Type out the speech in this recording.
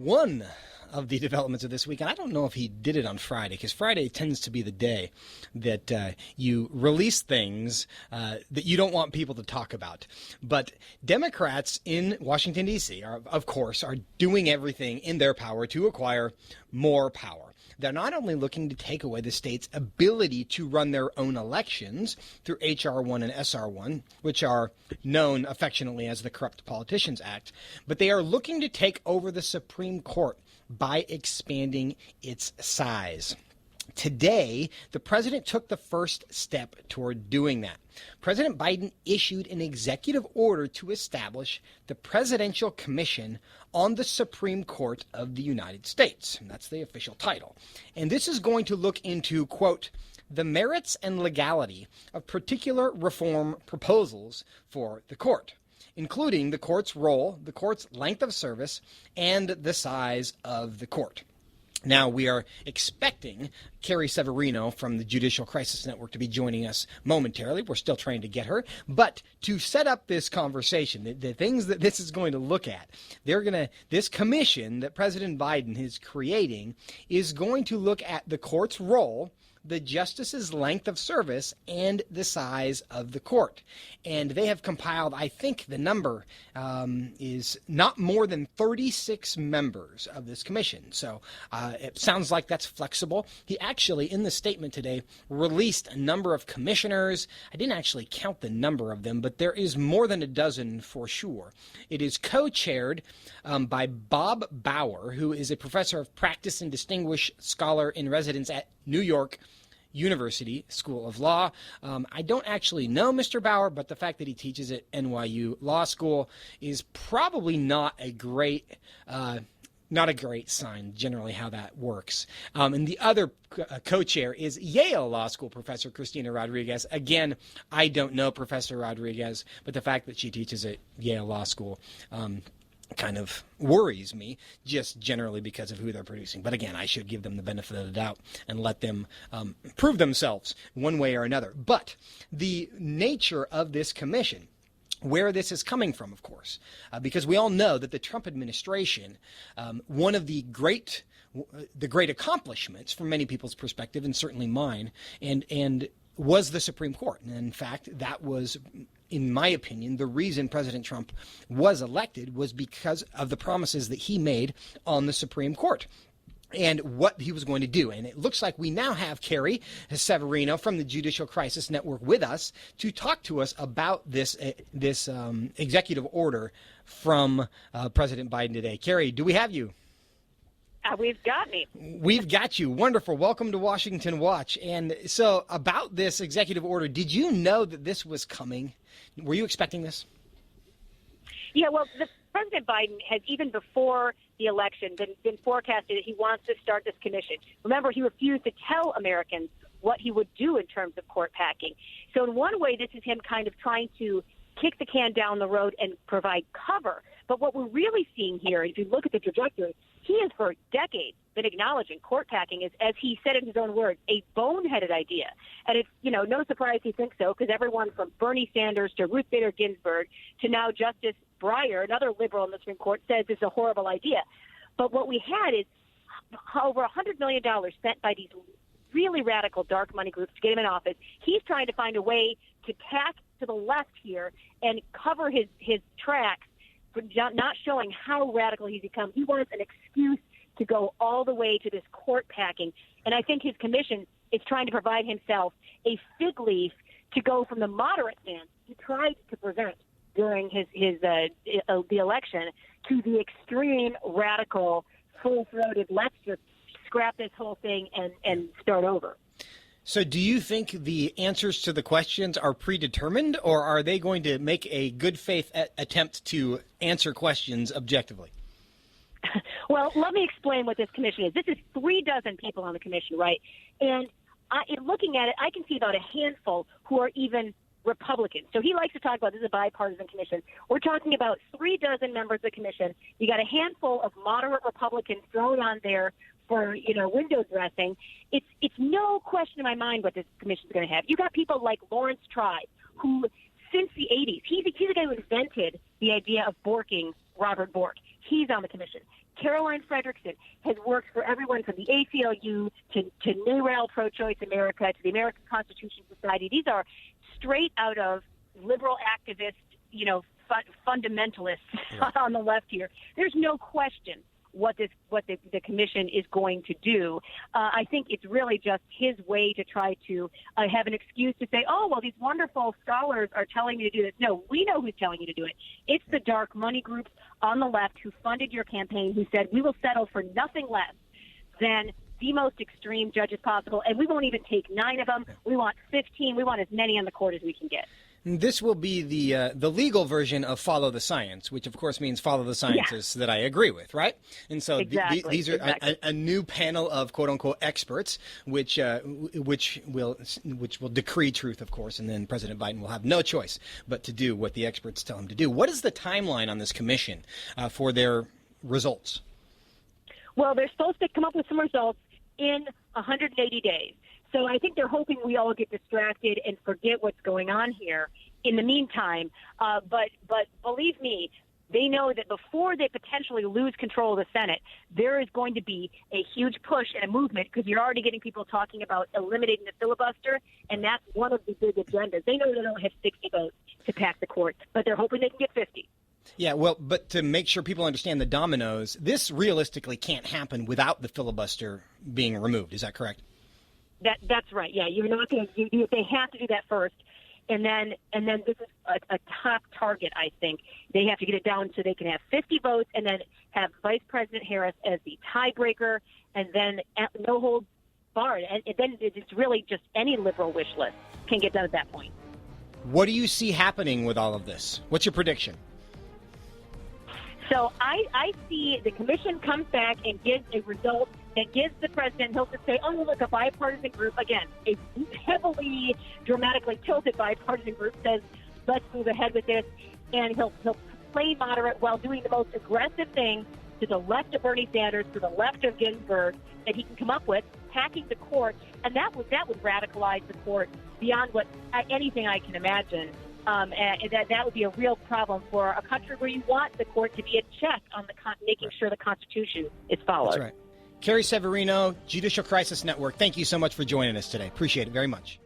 One of the developments of this week, and I don't know if he did it on Friday, because Friday tends to be the day that you release things that you don't want people to talk about. But Democrats in Washington, D.C., of course, are doing everything in their power to acquire more power. They're not only looking to take away the state's ability to run their own elections through H.R. 1 and S.R. 1, which are known affectionately as the Corrupt Politicians Act, but they are looking to take over the Supreme Court by expanding its size. Today, the president took the first step toward doing that. President Biden issued an executive order to establish the Presidential Commission on the Supreme Court of the United States. And that's the official title. And this is going to look into, quote, the merits and legality of particular reform proposals for the court, including the court's role, the court's length of service, and the size of the court. Now, we are expecting Carrie Severino from the Judicial Crisis Network to be joining us momentarily. We're still trying to get her. But to set up this conversation, the things that this is going to look at, this commission that President Biden is creating is going to look at the court's role, the justice's length of service, and the size of the court. And they have compiled, I think the number is not more than 36 members of this commission. So it sounds like that's flexible. He actually, in the statement today, released a number of commissioners. I didn't actually count the number of them, but there is more than a dozen for sure. It is co-chaired by Bob Bauer, who is a professor of practice and distinguished scholar in residence at New York University School of Law. I don't actually know Mr. Bauer, but the fact that he teaches at NYU Law School is probably not a great sign, generally, how that works. And the other co-chair is Yale Law School professor Christina Rodriguez. Again, I don't know Professor Rodriguez, but the fact that she teaches at Yale Law School kind of worries me, just generally because of who they're producing. But again, I should give them the benefit of the doubt and let them prove themselves one way or another. But the nature of this commission, where this is coming from, of course, because we all know that the Trump administration, one of the great accomplishments from many people's perspective, and certainly mine, and was the Supreme Court. And in fact, that was, in my opinion, the reason President Trump was elected was because of the promises that he made on the Supreme Court and what he was going to do. And it looks like we now have Carrie Severino from the Judicial Crisis Network with us to talk to us about this executive order from President Biden today. Carrie, do we have you? We've got me. We've got you. Wonderful. Welcome to Washington Watch. And so about this executive order, did you know that this was coming? Were you expecting this? Yeah, well, President Biden has, even before the election, been forecasted that he wants to start this commission. Remember, he refused to tell Americans what he would do in terms of court packing. So in one way, this is him kind of trying to kick the can down the road and provide cover. But what we're really seeing here, if you look at the trajectory, he has for decades been acknowledging court packing is, as he said in his own words, a boneheaded idea. And it's, no surprise he thinks so, because everyone from Bernie Sanders to Ruth Bader Ginsburg to now Justice Breyer, another liberal in the Supreme Court, says it's a horrible idea. But what we had is over $100 million spent by these really radical dark money groups to get him in office. He's trying to find a way to tack to the left here and cover his tracks for not showing how radical he's become. He wants an excuse to go all the way to this court packing. And I think his commission is trying to provide himself a fig leaf to go from the moderate stance he tried to present during the election to the extreme radical, full-throated, let's just scrap this whole thing and start over. So do you think the answers to the questions are predetermined, or are they going to make a good faith attempt to answer questions objectively? Well, let me explain what this commission is. This is 36 people on the commission, right? And in looking at it, I can see about a handful who are even Republicans. So he likes to talk about this is a bipartisan commission. We're talking about 36 members of the commission. You got a handful of moderate Republicans thrown on there for, window dressing. It's no question in my mind what this commission is going to have. You got people like Lawrence Tribe, who since the 80s, he's the guy who invented the idea of borking Robert Bork. He's on the commission. Caroline Frederickson has worked for everyone from the ACLU to NARAL, Pro-Choice America, to the American Constitution Society. These are straight out of liberal activist, fundamentalists on the left here. There's no question what the commission is going to do. I think it's really just his way to try to have an excuse to say, oh, well, these wonderful scholars are telling me to do this. No, we know who's telling you to do it. It's the dark money groups on the left who funded your campaign, who said we will settle for nothing less than the most extreme judges possible, and we won't even take 9 of them. We want 15. We want as many on the court as we can get. This will be the legal version of follow the science, which of course means follow the scientists that I agree with, right? And so these are a new panel of quote unquote experts, which will decree truth, of course, and then President Biden will have no choice but to do what the experts tell him to do. What is the timeline on this commission for their results? Well, they're supposed to come up with some results in 180 days. So I think they're hoping we all get distracted and forget what's going on here in the meantime. But believe me, they know that before they potentially lose control of the Senate, there is going to be a huge push and a movement, because you're already getting people talking about eliminating the filibuster, and that's one of the big agendas. They know they don't have 60 votes to pack the court, but they're hoping they can get 50. Yeah, well, but to make sure people understand the dominoes, this realistically can't happen without the filibuster being removed. Is that correct? That's right. Yeah, you're not going to. They have to do that first, and then this is a top target. I think they have to get it down so they can have 50 votes, and then have Vice President Harris as the tiebreaker, and then no holds barred. And then it's really just any liberal wish list can get done at that point. What do you see happening with all of this? What's your prediction? So I see the commission comes back and gives a result that gives the president, he'll just say, oh, look, a bipartisan group, again, a heavily, dramatically tilted bipartisan group says, let's move ahead with this. And he'll play moderate while doing the most aggressive thing to the left of Bernie Sanders, to the left of Ginsburg, that he can come up with, packing the court. And that would radicalize the court beyond what anything I can imagine. And that would be a real problem for a country where you want the court to be a check on making sure the Constitution is followed. That's right. Carrie Severino, Judicial Crisis Network, thank you so much for joining us today. Appreciate it very much.